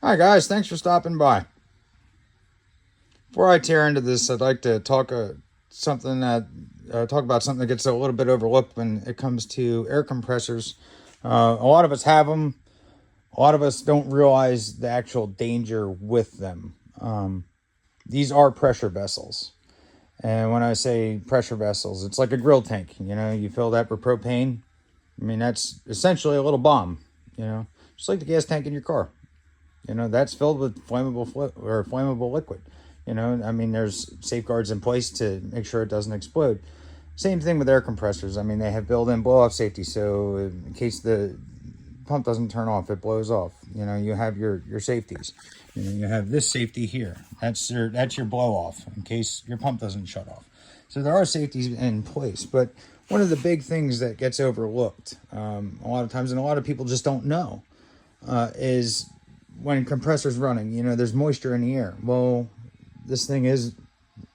Hi guys, thanks for stopping by. Before I tear into this, I'd like to talk about something that gets a little bit overlooked when it comes to air compressors. A lot of us have them. A lot of us don't realize the actual danger with them. These are pressure vessels, and when I say pressure vessels, it's like a grill tank. You know, you fill that with propane. I mean, that's essentially a little bomb. You know, just like the gas tank in your car. You know, that's filled with flammable liquid. You know, I mean, there's safeguards in place to make sure it doesn't explode. Same thing with air compressors. I mean, they have built-in blow-off safety, so in case the pump doesn't turn off, it blows off. You know, you have your safeties. You know, you have this safety here. That's your blow-off in case your pump doesn't shut off. So there are safeties in place, but one of the big things that gets overlooked a lot of times, and a lot of people just don't know, is when compressor's running, you know, there's moisture in the air. Well, this thing it's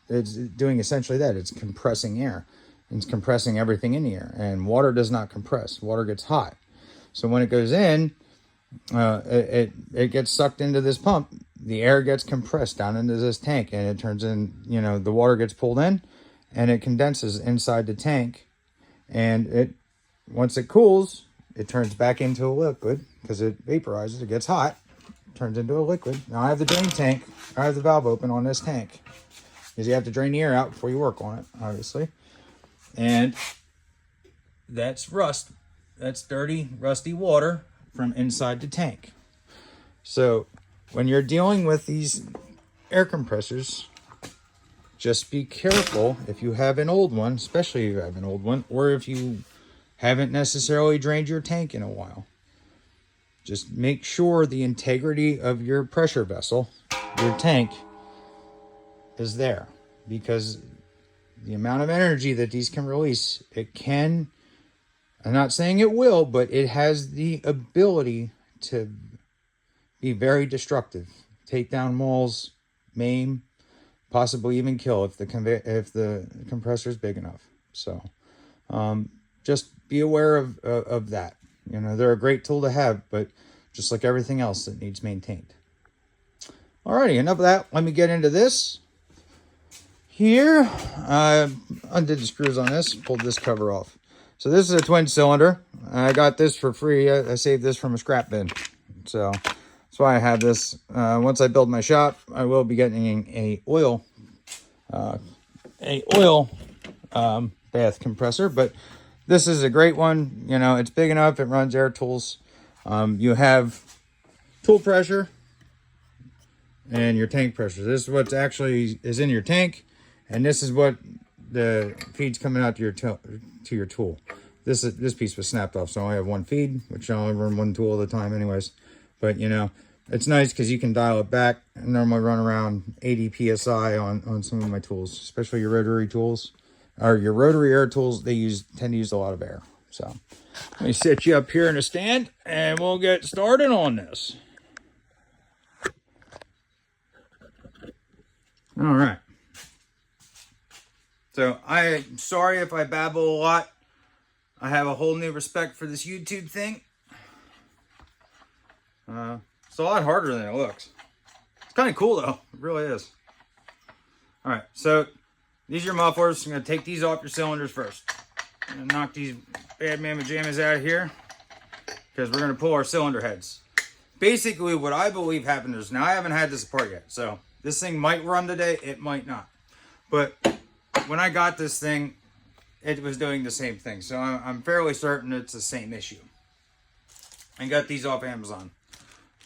doing essentially that. It's compressing air. It's compressing everything in the air. And water does not compress. Water gets hot. So when it goes in, it gets sucked into this pump. The air gets compressed down into this tank, and it turns in, you know, the water gets pulled in, and it condenses inside the tank. And once it cools, it turns back into a liquid because it vaporizes. It gets hot, turns into a liquid. Now I have the drain tank. I have the valve open on this tank because you have to drain the air out before you work on it, obviously. And that's rust. That's dirty, rusty water from inside the tank. So when you're dealing with these air compressors, just be careful if you have an old one, especially if you have an old one, or if you haven't necessarily drained your tank in a while. Just make sure the integrity of your pressure vessel, your tank, is there. Because the amount of energy that these can release, I'm not saying it will, but it has the ability to be very destructive. Take down walls, maim, possibly even kill if the compressor is big enough. So just be aware of that. You know, they're a great tool to have, but just like everything else, it needs maintained. Alrighty, enough of that. Let me get into this. Here, I undid the screws on this, pulled this cover off. So this is a twin cylinder. I got this for free. I saved this from a scrap bin. So that's why I have this. Once I build my shop, I will be getting a oil bath compressor, but this is a great one. You know, it's big enough. It runs air tools. You have tool pressure and your tank pressure. This is what actually is in your tank, and this is what the feed's coming out to your tool. This piece was snapped off, so I only have one feed, which I only run one tool at a time anyways. But, you know, it's nice because you can dial it back. I normally run around 80 psi on some of my tools, especially your rotary tools. Or your rotary air tools, tend to use a lot of air. So let me set you up here in a stand, and we'll get started on this. All right. So I'm sorry if I babble a lot. I have a whole new respect for this YouTube thing. It's a lot harder than it looks. It's kind of cool though. It really is. All right. So these are your mufflers. I'm going to take these off your cylinders first. I'm going to knock these bad mamma jammas out of here because we're going to pull our cylinder heads. Basically, what I believe happened is, now I haven't had this apart yet, so this thing might run today, it might not. But when I got this thing, it was doing the same thing, so I'm fairly certain it's the same issue. I got these off Amazon.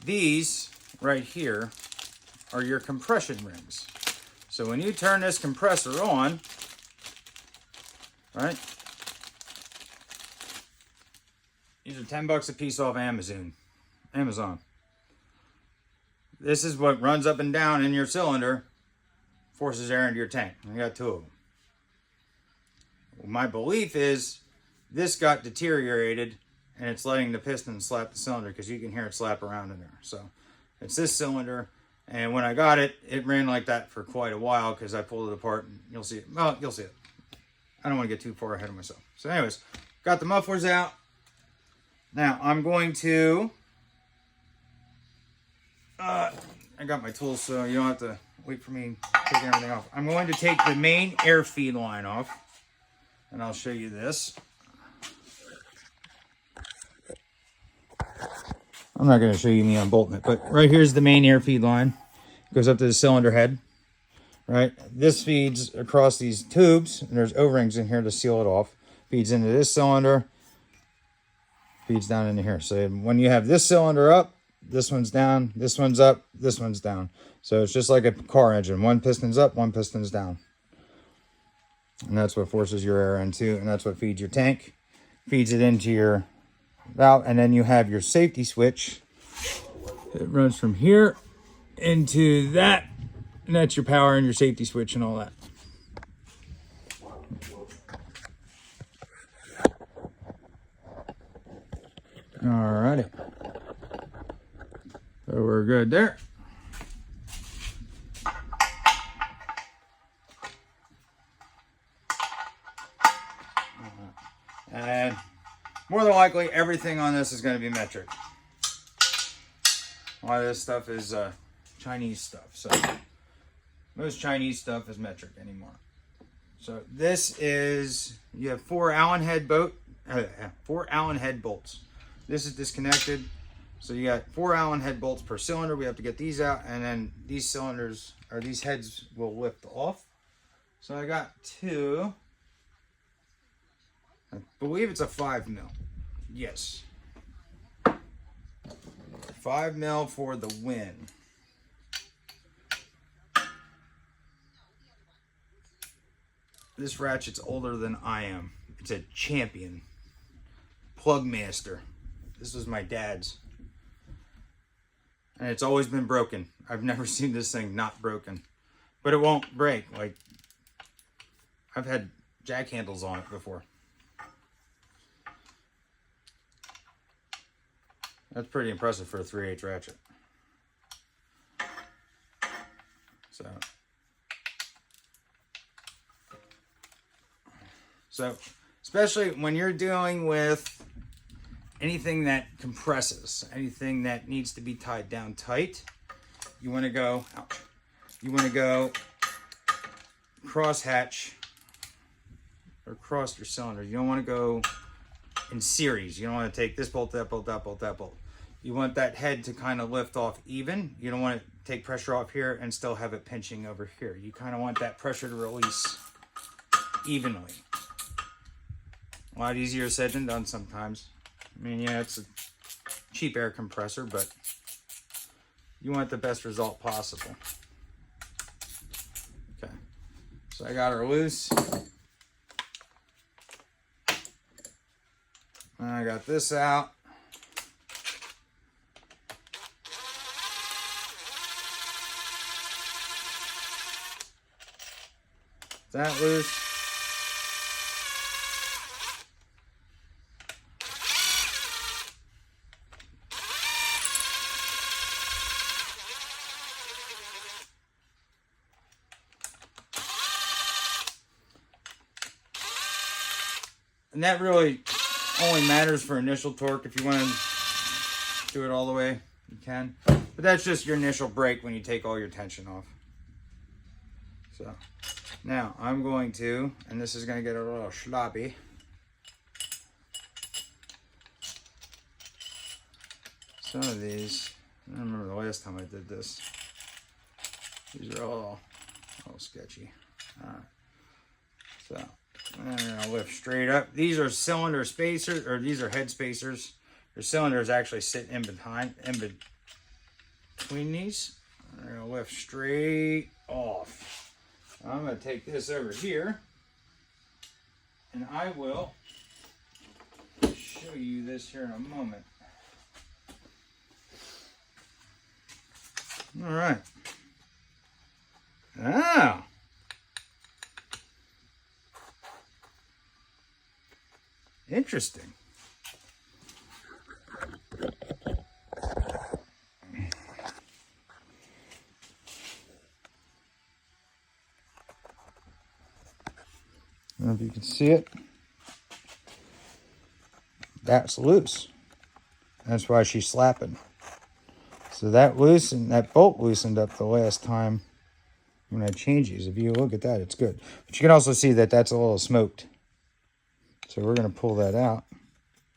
These right here are your compression rings. So when you turn this compressor on, right? These are $10 a piece off Amazon. This is what runs up and down in your cylinder, forces air into your tank. I got two of them. Well, my belief is this got deteriorated and it's letting the piston slap the cylinder because you can hear it slap around in there. So it's this cylinder. And when I got it, it ran like that for quite a while because I pulled it apart and you'll see it. Well, you'll see it. I don't want to get too far ahead of myself. So anyways, got the mufflers out. Now I'm going to I got my tools, so you don't have to wait for me taking everything off. I'm going to take the main air feed line off, and I'll show you this. I'm not going to show you me unbolting it, but right here's the main air feed line. It goes up to the cylinder head, right? This feeds across these tubes, and there's O-rings in here to seal it off. Feeds into this cylinder, feeds down into here. So when you have this cylinder up, this one's down, this one's up, this one's down. So it's just like a car engine. One piston's up, one piston's down. And that's what forces your air into, and that's what feeds your tank. Feeds it into your valve, and then you have your safety switch. It runs from here into that, and that's your power and your safety switch and all that. Alrighty. So we're good there. And more than likely, everything on this is going to be metric. A lot of this stuff is Chinese stuff. So most Chinese stuff is metric anymore. So this is, you have 4 Allen head bolts. This is disconnected. So you got 4 Allen head bolts per cylinder. We have to get these out, and then these cylinders, or these heads, will lift off. So I got 2. I believe it's a 5 mil. Yes. 5 mil for the win. This ratchet's older than I am. It's a champion. Plug master. This was my dad's. And it's always been broken. I've never seen this thing not broken. But it won't break. Like, I've had jack handles on it before. That's pretty impressive for a 3/8 ratchet. So, especially when you're dealing with anything that compresses, anything that needs to be tied down tight, you want to go, ouch, you want to go cross hatch or cross your cylinder. You don't want to go in series. You don't want to take this bolt, that bolt, that bolt, that bolt. You want that head to kind of lift off even. You don't want to take pressure off here and still have it pinching over here. You kind of want that pressure to release evenly. A lot easier said than done sometimes. I mean, yeah, it's a cheap air compressor, but you want the best result possible. Okay, so I got her loose. And I got this out. That loose. And that really only matters for initial torque. If you want to do it all the way, you can. But that's just your initial brake when you take all your tension off. So now I'm going to, and this is going to get a little sloppy. Some of these, I don't remember the last time I did this. These are all sketchy. All right. So I'm going to lift straight up. These are cylinder spacers, or these are head spacers. Your cylinders actually sit in between these. I'm going to lift straight off. I'm going to take this over here, and I will show you this here in a moment. All right. Ah. Interesting. I don't know if you can see it. That's loose. That's why she's slapping. So that bolt loosened up the last time when I changed these. If you look at that, it's good. But you can also see that that's a little smoked. So we're going to pull that out.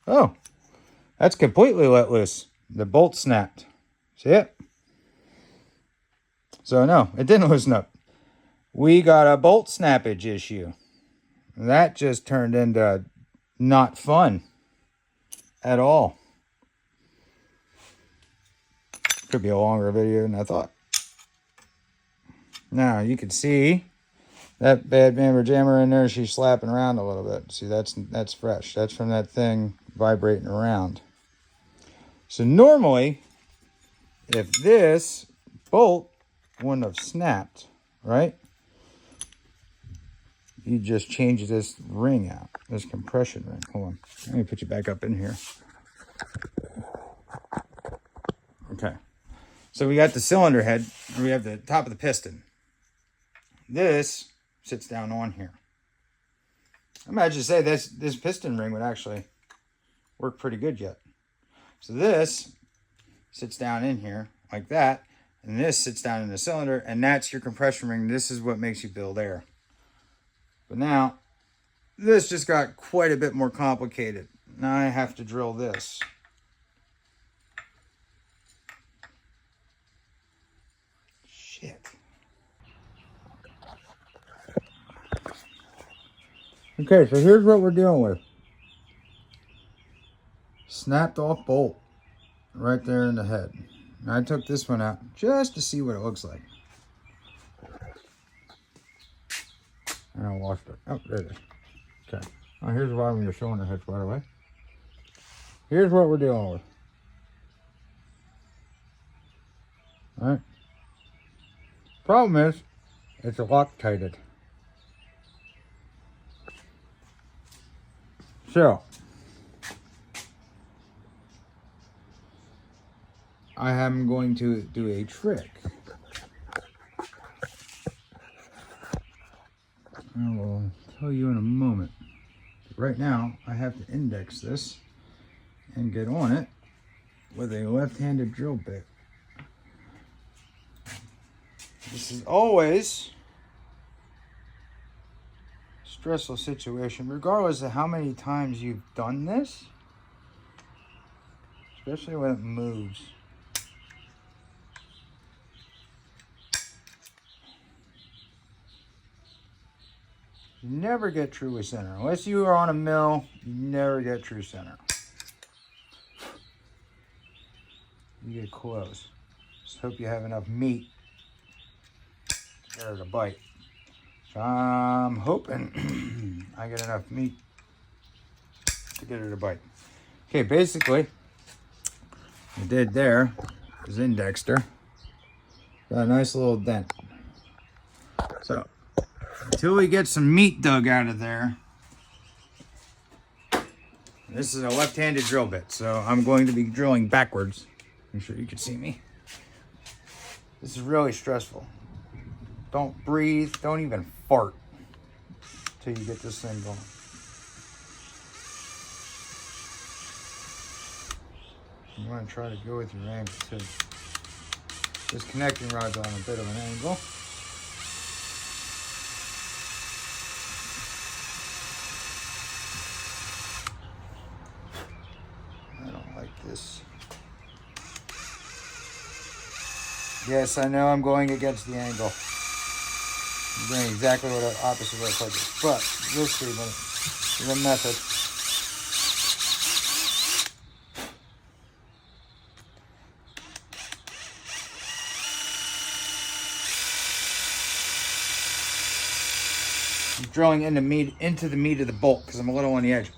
Oh, that's completely let loose. The bolt snapped. See it? So no, it didn't loosen up. We got a bolt snappage issue. That just turned into not fun at all. Could be a longer video than I thought. Now you can see that bad mammer jammer in there. She's slapping around a little bit. See, that's fresh. That's from that thing vibrating around. So normally, if this bolt wouldn't have snapped, right? You just change this ring out, this compression ring. Hold on, let me put you back up in here. Okay, so we got the cylinder head, we have the top of the piston. This sits down on here. I might just say this piston ring would actually work pretty good yet. So this sits down in here like that, and this sits down in the cylinder, and that's your compression ring. This is what makes you build air. But now, this just got quite a bit more complicated. Now I have to drill this. Shit. Okay, so here's what we're dealing with. Snapped off bolt right there in the head. And I took this one out just to see what it looks like. And I washed it. Oh, there it is. Okay. Now here's the bottom of your cylinder head, by the way. Here's what we're dealing with. Alright. Problem is, it's Loctited. So, I am going to do a trick. I will tell you in a moment. Right now, I have to index this and get on it with a left-handed drill bit. This is always a stressful situation, regardless of how many times you've done this, especially when it moves. You never get truly center. Unless you are on a mill, you never get true center. You get close. Just hope you have enough meat to get her to bite. So I'm hoping I get enough meat to get her to bite. Okay, basically, I did there is indexed her. Got a nice little dent. So, until we get some meat dug out of there, this is a left-handed drill bit, so I'm going to be drilling backwards. I'm sure you can see me. This is really stressful. Don't breathe, don't even fart until you get this thing going. You want to try to go with your angle too. This connecting rod's on a bit of an angle. I don't like this. Yes, I know I'm going against the angle. I'm doing exactly what opposite what I told you. But you'll see the method. I'm drilling into the meat of the bolt because I'm a little on the edge.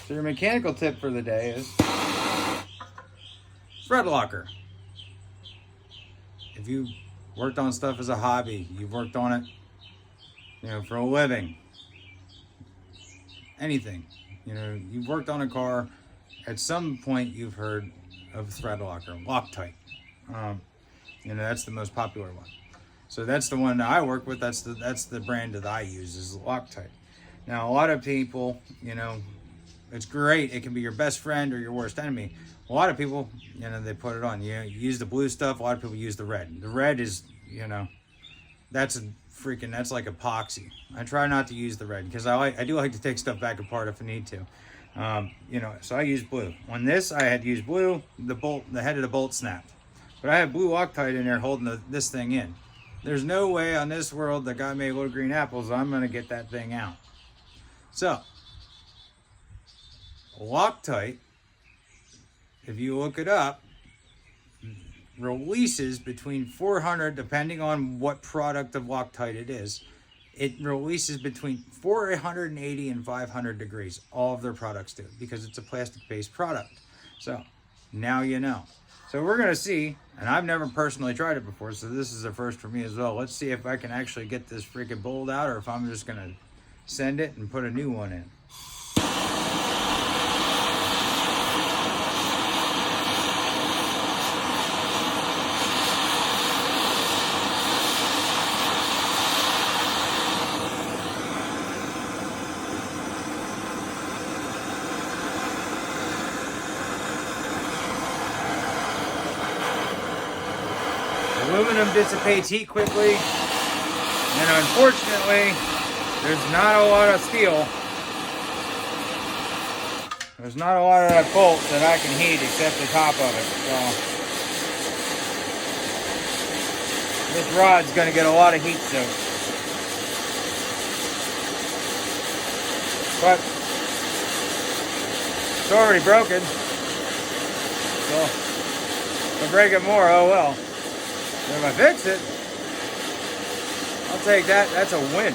So your mechanical tip for the day is thread locker. If you worked on stuff as a hobby, you've worked on it, for a living, anything. You know, you've worked on a car. At some point, you've heard of thread locker, Loctite. Um, you know, that's the most popular one. So that's the one that I work with. That's the brand that I use is Loctite. Now, a lot of people, you know, it's great. It can be your best friend or your worst enemy. A lot of people, you know, they put it on. You use the blue stuff. A lot of people use the red. The red is, you know, that's that's like epoxy. I try not to use the red because I do like to take stuff back apart if I need to. You know, so I use blue. On this, I had used blue. The head of the bolt snapped, but I had blue Loctite in there holding this thing in. There's no way on this world that God made little green apples I'm gonna get that thing out. So, Loctite, if you look it up, releases between 400, depending on what product of Loctite it is, it releases between 480 and 500 degrees. All of their products do, because it's a plastic-based product. So, now you know. So we're going to see, and I've never personally tried it before, so this is a first for me as well. Let's see if I can actually get this freaking bolt out, or if I'm just going to send it and put a new one in. Aluminum dissipates heat quickly, and unfortunately, there's not a lot of steel. There's not a lot of that bolt that I can heat except the top of it. So this rod's going to get a lot of heat soak. But it's already broken. So if I break it more, oh well. If I fix it, I'll take that. That's a win.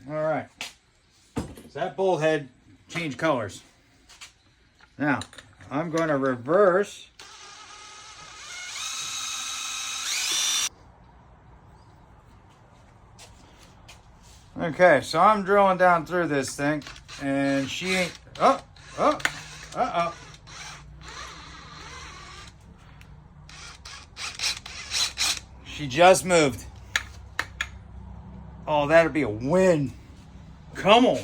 All right. So that bolt head changed colors. Now, I'm going to reverse. Okay, so I'm drilling down through this thing, and she ain't, uh-oh. She just moved. Oh, that'd be a win. Come on.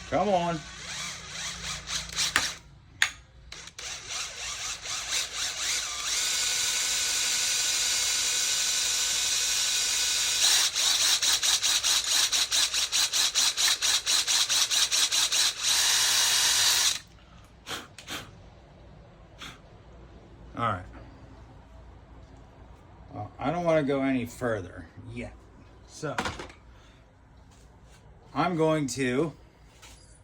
Come on. All right. Well, I don't want to go any further yet. So, I'm going to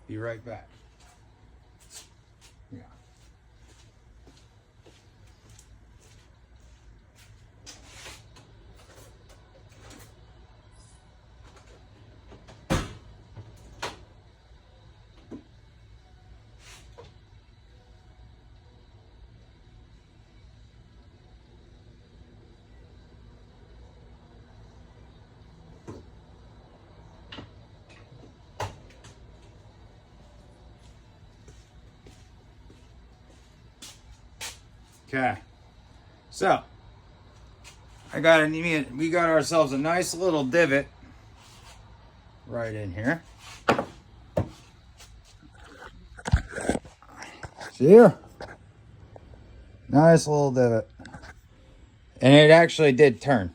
be right back. Yeah. Okay, so we got ourselves a nice little divot right in here. See here? Nice little divot. And it actually did turn.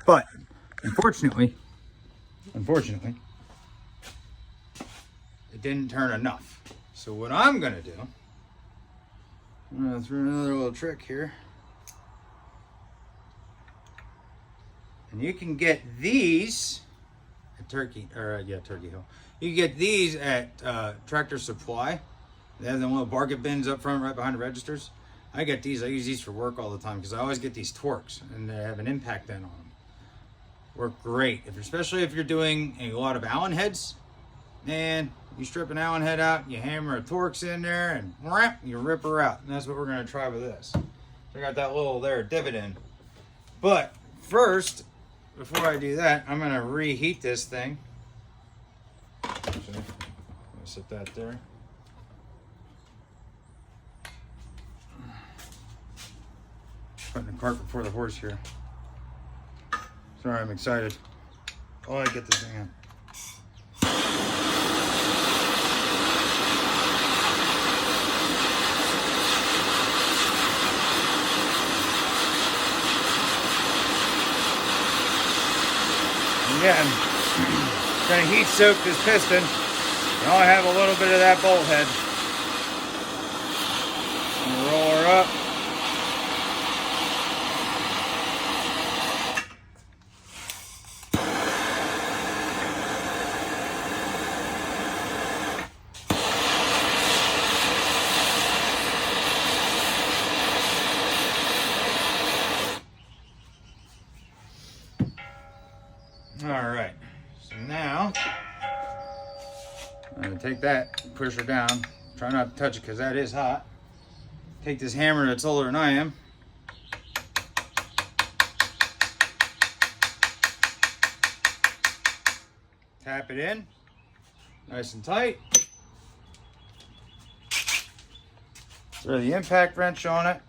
But unfortunately, it didn't turn enough. So what I'm gonna do, I'm gonna throw another little trick here. And you can get these at Turkey Hill. You can get these at Tractor Supply. They have them little bargain bins up front right behind the registers. I get these. I use these for work all the time because I always get these Torques and they have an impact dent on them. Work great, especially if you're doing a lot of Allen heads. Man, You strip an Allen head out, you hammer a Torx in there, and whap, you rip her out. And that's what we're going to try with this. I got that little there divot in. But first, before I do that, I'm going to reheat this thing. Actually, I'm going to set that there. Putting the cart before the horse here. Sorry, I'm excited. Oh, I get this thing in. Again, trying to heat soak this piston. Now I have a little bit of that bolt head. Roll her up. All right, so now I'm gonna take that, push her down. Try not to touch it because that is hot. Take this hammer that's older than I am. Tap it in, nice and tight. Throw the impact wrench on it.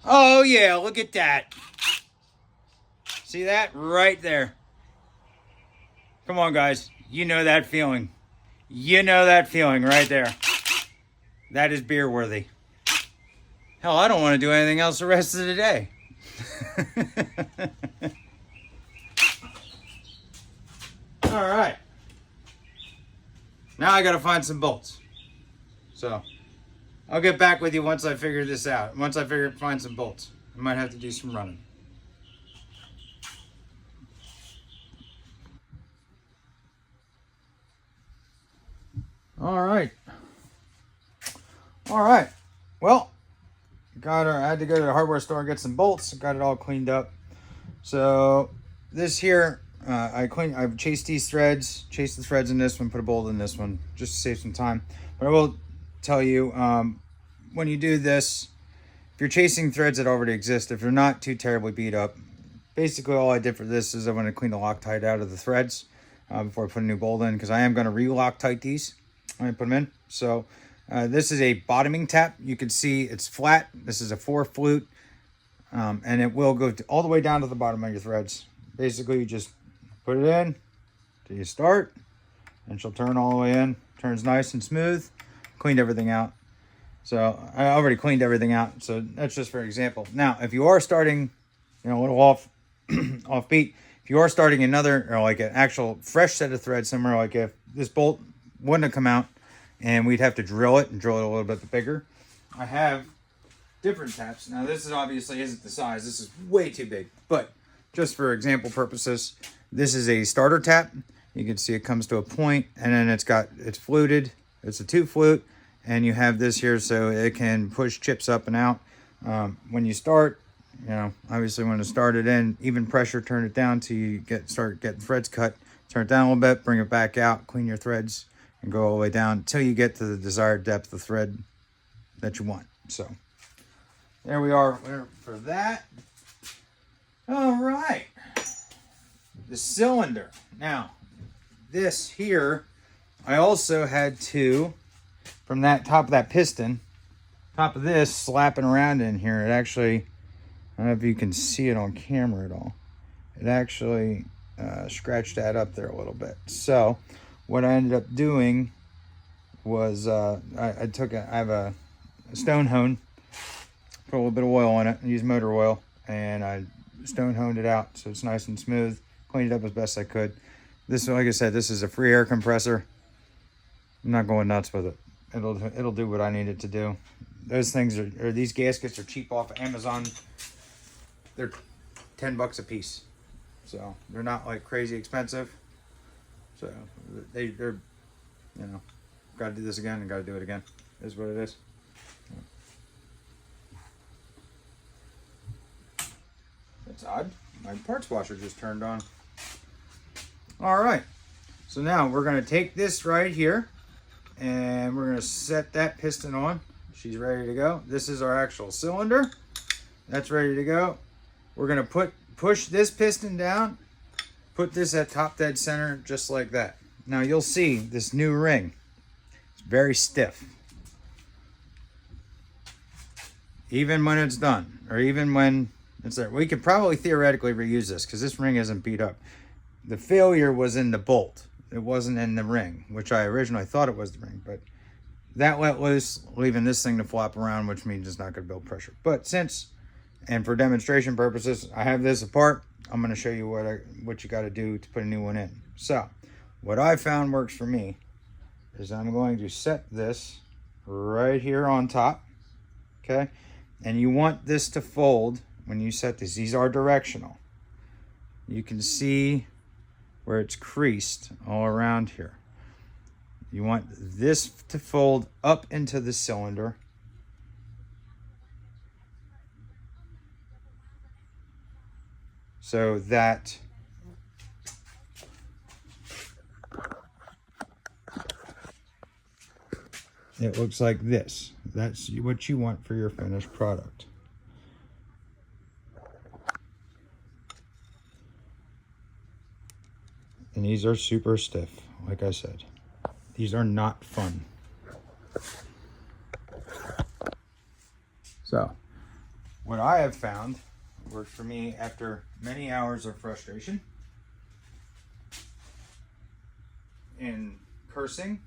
Oh yeah, look at that. See that? Right there. Come on, guys. You know that feeling. You know that feeling right there. That is beer worthy. Hell, I don't want to do anything else the rest of the day. All right. Now I got to find some bolts. So I'll get back with you once I figure this out. Once I find some bolts. I might have to do some running. All right. Well, I had to go to the hardware store and get some bolts. Got it all cleaned up. So this here, I've chased these threads, chased the threads in this one, put a bolt in this one, just to save some time. But I will tell you, when you do this, if you're chasing threads that already exist, if they're not too terribly beat up, basically all I did for this is I want to clean the Loctite out of the threads before I put a new bolt in, because I am going to re-Loctite these when I put them in. So this is a bottoming tap. You can see it's flat. This is a 4 flute, and it will go all the way down to the bottom of your threads. Basically, you just put it in till you start, and she'll turn all the way in. Turns nice and smooth. Cleaned everything out. So I already cleaned everything out. So that's just for example. Now, if you are starting, a little off beat, if you are starting another, or like an actual fresh set of threads somewhere, like if this bolt wouldn't have come out and we'd have to drill it a little bit bigger, I have different taps. Now this is obviously isn't the size. This is way too big, but just for example purposes, this is a starter tap. You can see it comes to a point, and then it's fluted. It's a 2 flute, and you have this here so it can push chips up and out. When you start, obviously when to start it in, even pressure, turn it down till you start getting threads cut. Turn it down a little bit, bring it back out, clean your threads, and go all the way down until you get to the desired depth of thread that you want. So there we are for that. All right, the cylinder. Now this here, I also had to, from that top of that piston, top of this slapping around in here, it actually, I don't know if you can see it on camera at all, it actually scratched that up there a little bit. So what I ended up doing was I have a stone hone, put a little bit of oil in it, and use motor oil, and I stone honed it out so it's nice and smooth, cleaned it up as best I could. This, like I said, this is a free air compressor. I'm not going nuts with it. It'll do what I need it to do. Those things these gaskets are cheap off of Amazon. They're $10 a piece, so they're not like crazy expensive. So they're got to do this again and got to do it again. Is what it is. That's odd. my parts washer just turned on. All right, so now we're gonna take this right here and we're gonna set that piston on. She's ready to go. This is our actual cylinder. That's ready to go. We're gonna push this piston down, put this at top dead center just like that. Now you'll see this new ring. It's very stiff. Even when it's done, or even when it's there. We could probably theoretically reuse this because this ring isn't beat up. The failure was in the bolt. It wasn't in the ring, which I originally thought it was the ring, but that let loose, leaving this thing to flop around, which means it's not going to build pressure. But since, and for demonstration purposes, I have this apart, I'm going to show you what you got to do to put a new one in. So, what I found works for me is I'm going to set this right here on top, okay? And you want this to fold when you set these. These are directional. You can see where it's creased all around here. You want this to fold up into the cylinder. So that it looks like this. That's what you want for your finished product. And these are super stiff, like I said. These are not fun. So, what I have found worked for me after many hours of frustration and cursing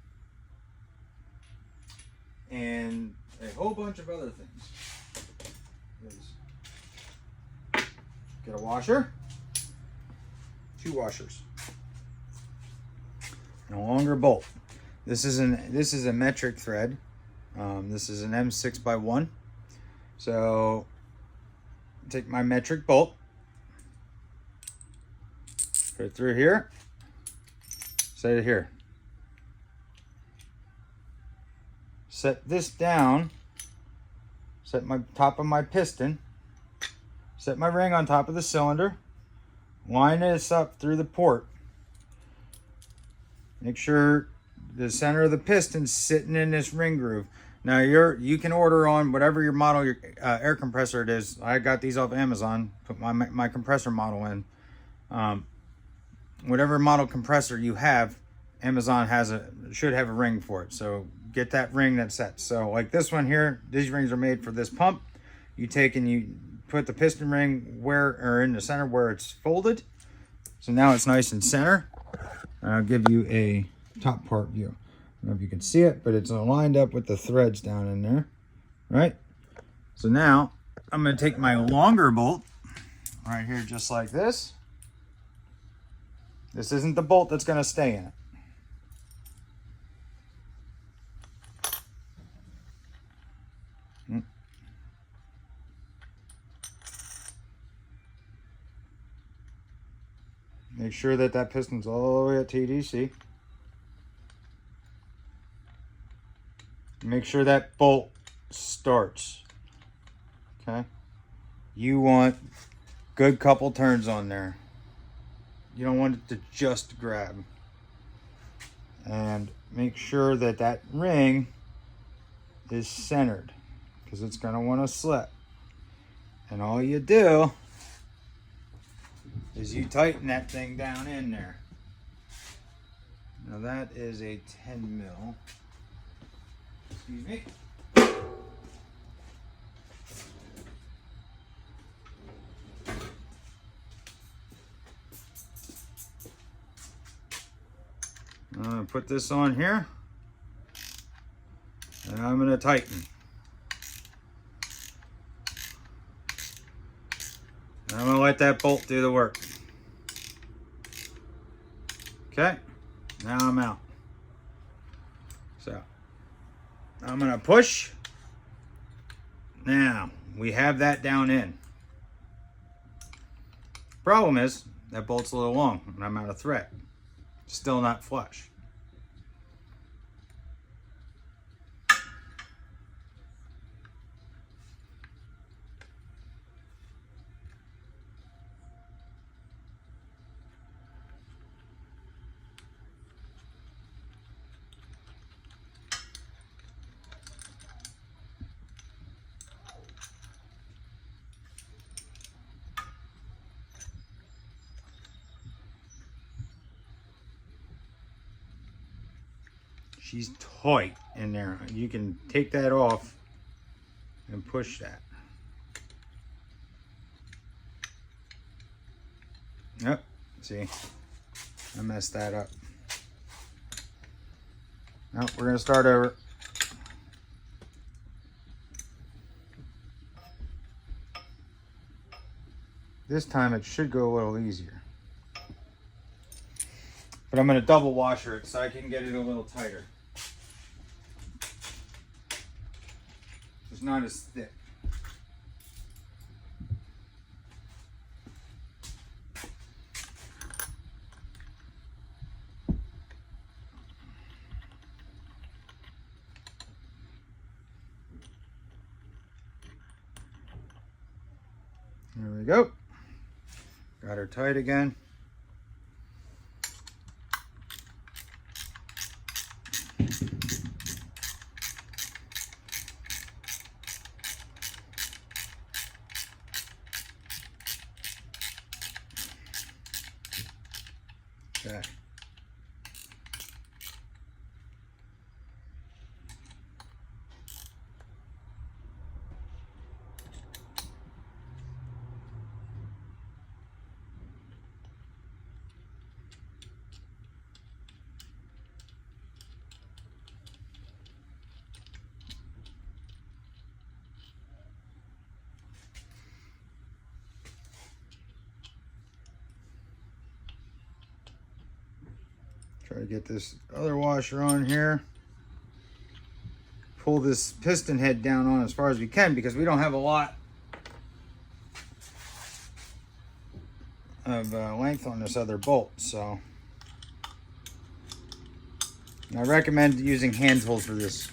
and a whole bunch of other things is get a washer, 2 washers, and a longer bolt. This is a metric thread. This is an M6x1. So take my metric bolt, put it through here, set it here. Set this down, set my top of my piston, set my ring on top of the cylinder, line this up through the port. Make sure the center of the piston's sitting in this ring groove. Now you can order on whatever your model, your air compressor it is. I got these off Amazon, put my compressor model in. Whatever model compressor you have, Amazon should have a ring for it. So get that ring that sets. So like this one here, these rings are made for this pump. You take and you put the piston ring in the center where it's folded. So now it's nice and center. I'll give you a top part view. I don't know if you can see it, but it's lined up with the threads down in there, right? So now I'm going to take my longer bolt right here, just like this. This isn't the bolt that's going to stay in it. Make sure that piston's all the way at TDC. Make sure that bolt starts. Okay. You want good couple turns on there. You don't want it to just grab. And make sure that ring is centered, because it's going to want to slip. And all you do is you tighten that thing down in there. Now that is a 10 mil. Excuse me. I'm going to put this on here, and I'm going to tighten. And I'm going to let that bolt do the work. Okay, now I'm out. So I'm going to push. Now we have that down in. Problem is that bolt's a little long and I'm out of thread. Still not flush. She's tight in there. You can take that off and push that. Yep, see, I messed that up. Now we're gonna start over. This time it should go a little easier. But I'm gonna double washer it so I can get it a little tighter. It's not as thick. There we go. Got her tight again. Okay. Try to get this other washer on here. Pull this piston head down on as far as we can because we don't have a lot of length on this other bolt. So I recommend using hand tools for this.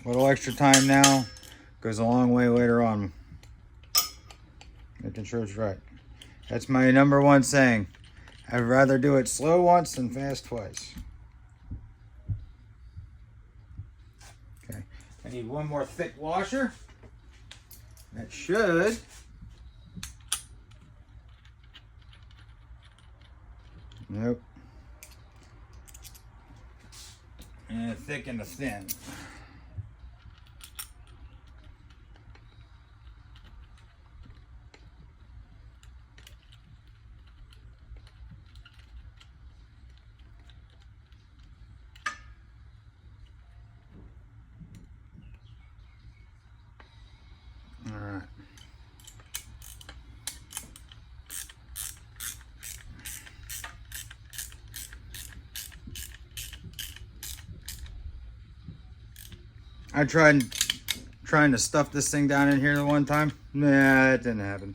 A little extra time now goes a long way later on. Making sure it's right. That's my #1 saying. I'd rather do it slow once than fast twice. Okay. I need one more thick washer. That should nope. And a thick and a thin. All right. I tried trying to stuff this thing down in here the one time. Nah, it didn't happen.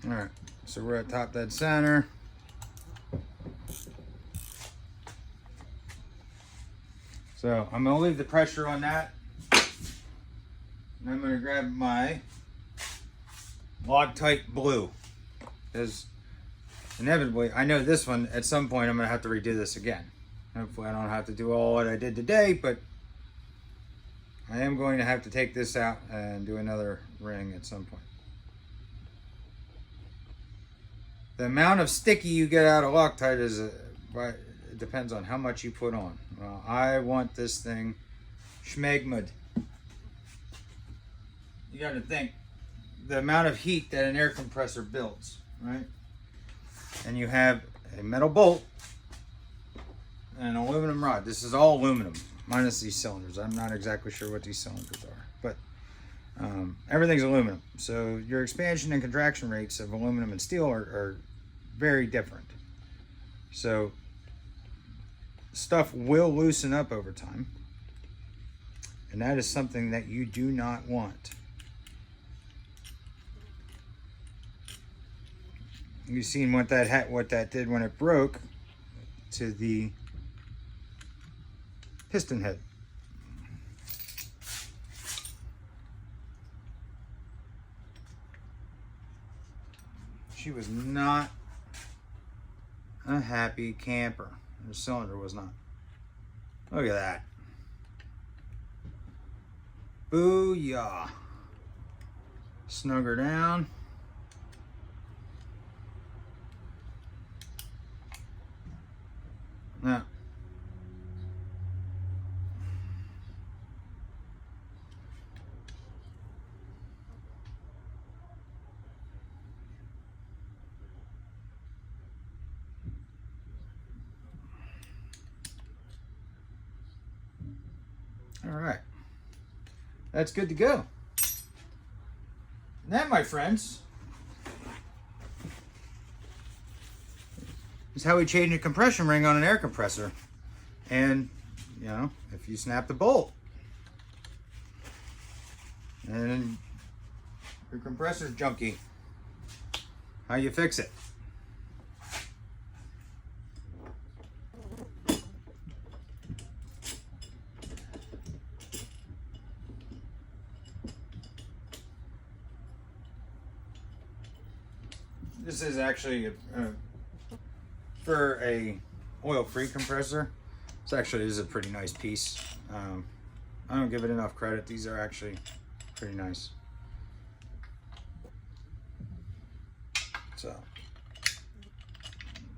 All right, so we're at top dead center. So I'm gonna leave the pressure on that. And I'm gonna grab my Loctite blue. Because inevitably, I know this one, at some point I'm gonna have to redo this again. Hopefully I don't have to do all what I did today, but I am going to have to take this out and do another ring at some point. The amount of sticky you get out of Loctite is, it depends on how much you put on. Well, I want this thing schmegmud. You got to think the amount of heat that an air compressor builds, right? And you have a metal bolt and an aluminum rod. This is all aluminum, minus these cylinders. I'm not exactly sure what these cylinders are, but everything's aluminum. So your expansion and contraction rates of aluminum and steel are very different. So stuff will loosen up over time, and that is something that you do not want. You've seen what that did when it broke to the piston head. She was not a happy camper. The cylinder was not. Look at that. Booyah. snug her down. Now, all right, that's good to go. And that, my friends, is how we change a compression ring on an air compressor. And, you know, if you snap the bolt and your compressor's junky, how you fix it. This is actually for a oil-free compressor. This is a pretty nice piece. I don't give it enough credit. These are actually pretty nice. So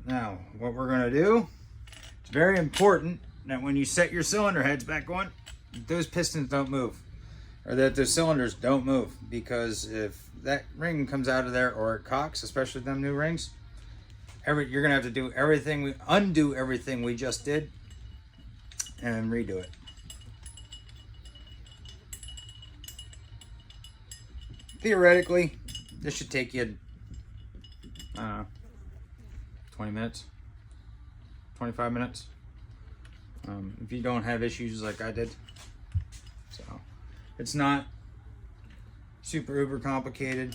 now what we're gonna do, it's very important that when you set your cylinder heads back on, those pistons don't move, or that those cylinders don't move, because if that ring comes out of there or it cocks, especially them new rings, you're gonna have to do everything, undo everything we just did and redo it. Theoretically, this should take you, I don't know, 20 minutes, 25 minutes, if you don't have issues like I did. So it's not super uber complicated.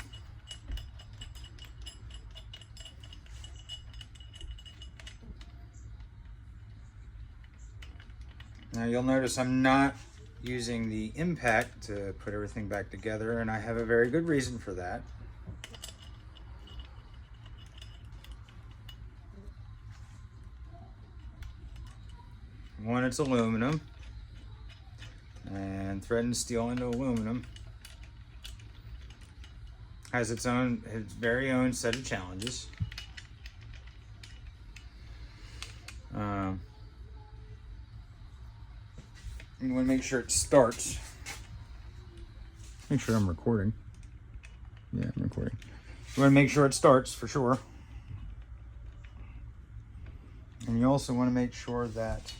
Now you'll notice I'm not using the impact to put everything back together, and I have a very good reason for that. One, it's aluminum, and thread and steel into aluminum has its very own set of challenges. You want to make sure it starts. Make sure I'm recording. Yeah, I'm recording. You want to make sure it starts for sure. And you also want to make sure that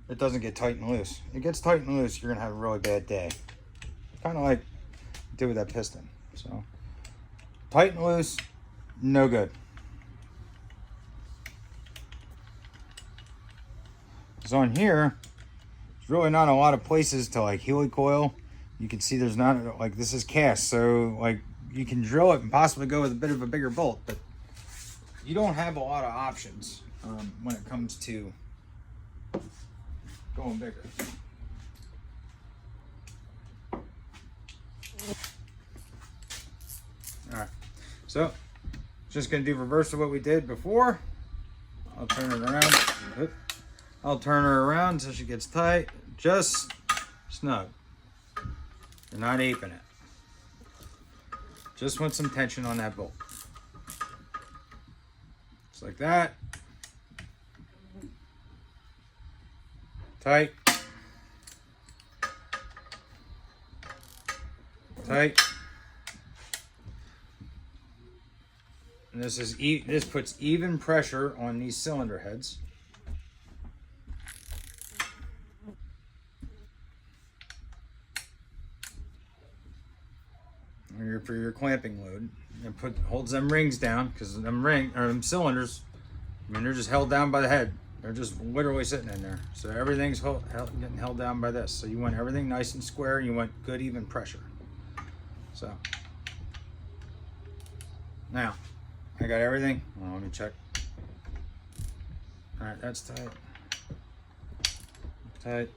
it doesn't get tight and loose. If it gets tight and loose, you're going to have a really bad day. Kind of like I did with that piston. So, tight and loose, no good. So on here, there's really not a lot of places to like helicoil. You can see there's not, like, this is cast, so like you can drill it and possibly go with a bit of a bigger bolt, but you don't have a lot of options when it comes to going bigger. All right, so just gonna do reverse of what we did before. I'll turn it around. Oop. I'll turn her around until she gets tight, just snug. You're not aping it. Just want some tension on that bolt. Just like that. Tight. Tight. And this puts even pressure on these cylinder heads. For your clamping load, and holds them rings down, because them cylinders, I mean, they're just held down by the head. They're just literally sitting in there. So everything's getting held down by this. So you want everything nice and square, and you want good even pressure. So now I got everything. Oh, let me check. All right, that's tight. Tight.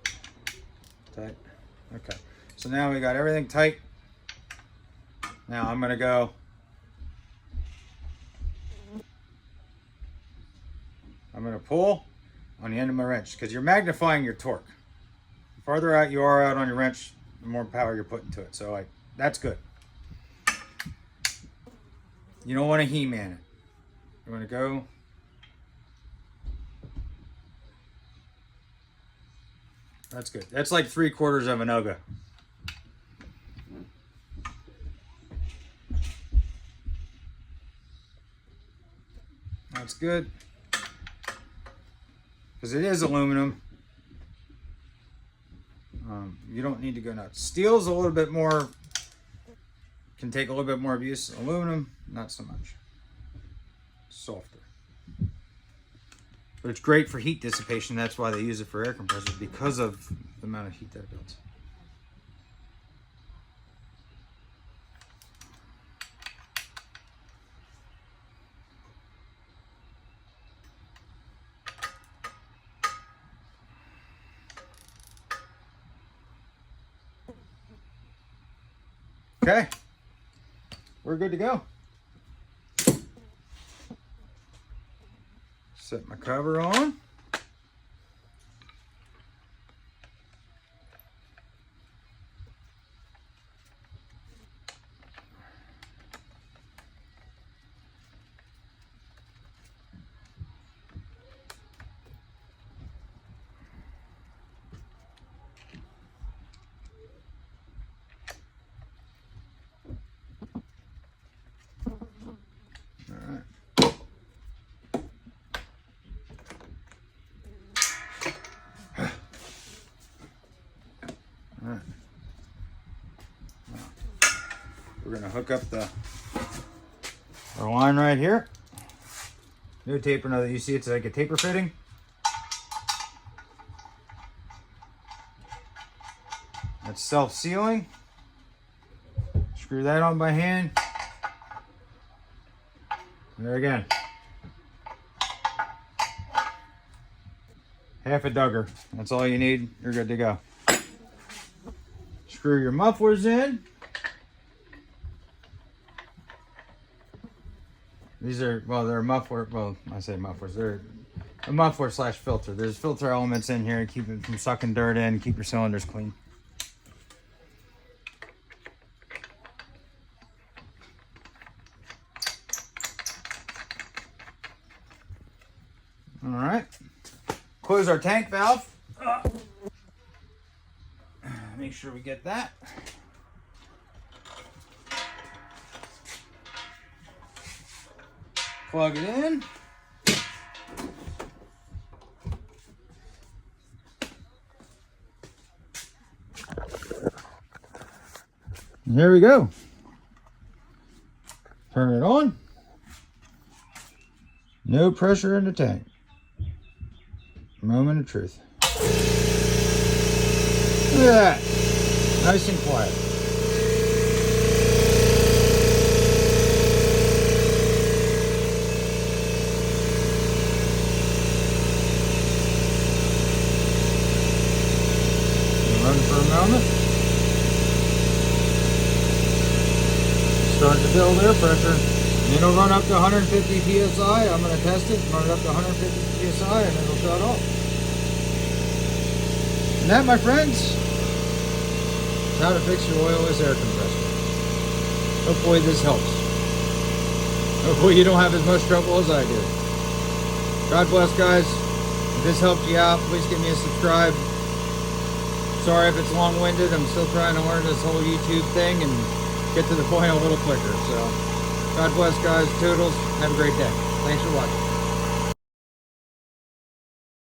Tight. Okay. So now we got everything tight. Now I'm gonna go pull on the end of my wrench, because you're magnifying your torque. The farther out you are out on your wrench, the more power you're putting to it. So like, that's good. You don't want to He-Man it. You want to go. That's good. That's like 3/4 of an UGA. That's good. Because it is aluminum. You don't need to go nuts. Steel's a little bit more, can take a little bit more abuse. Aluminum, not so much. Softer. But it's great for heat dissipation. That's why they use it for air compressors, because of the amount of heat that it builds. Okay, we're good to go. Set my cover on. We're gonna hook up our line right here. No taper, now that you see it's like a taper fitting. That's self-sealing. Screw that on by hand. There again. Half a Duggar. That's all you need. You're good to go. Screw your mufflers in. These are, well, they're a muffler. Well, I say mufflers. They're a muffler / filter. There's filter elements in here to keep it from sucking dirt in, keep your cylinders clean. All right. Close our tank valve. Make sure we get that. Plug it in. And here we go. Turn it on. No pressure in the tank. Moment of truth. Look at that. Nice and quiet. Run for a moment. Starting to build air pressure. And it'll run up to 150 psi. I'm going to test it. Run it up to 150 psi and it'll shut off. And that, my friends, is how to fix your oilless air compressor. Hopefully this helps. Hopefully you don't have as much trouble as I do. God bless, guys. If this helped you out, please give me a subscribe. Sorry if it's long-winded. I'm still trying to learn this whole YouTube thing and get to the point a little quicker. So, God bless, guys. Toodles. Have a great day. Thanks for watching.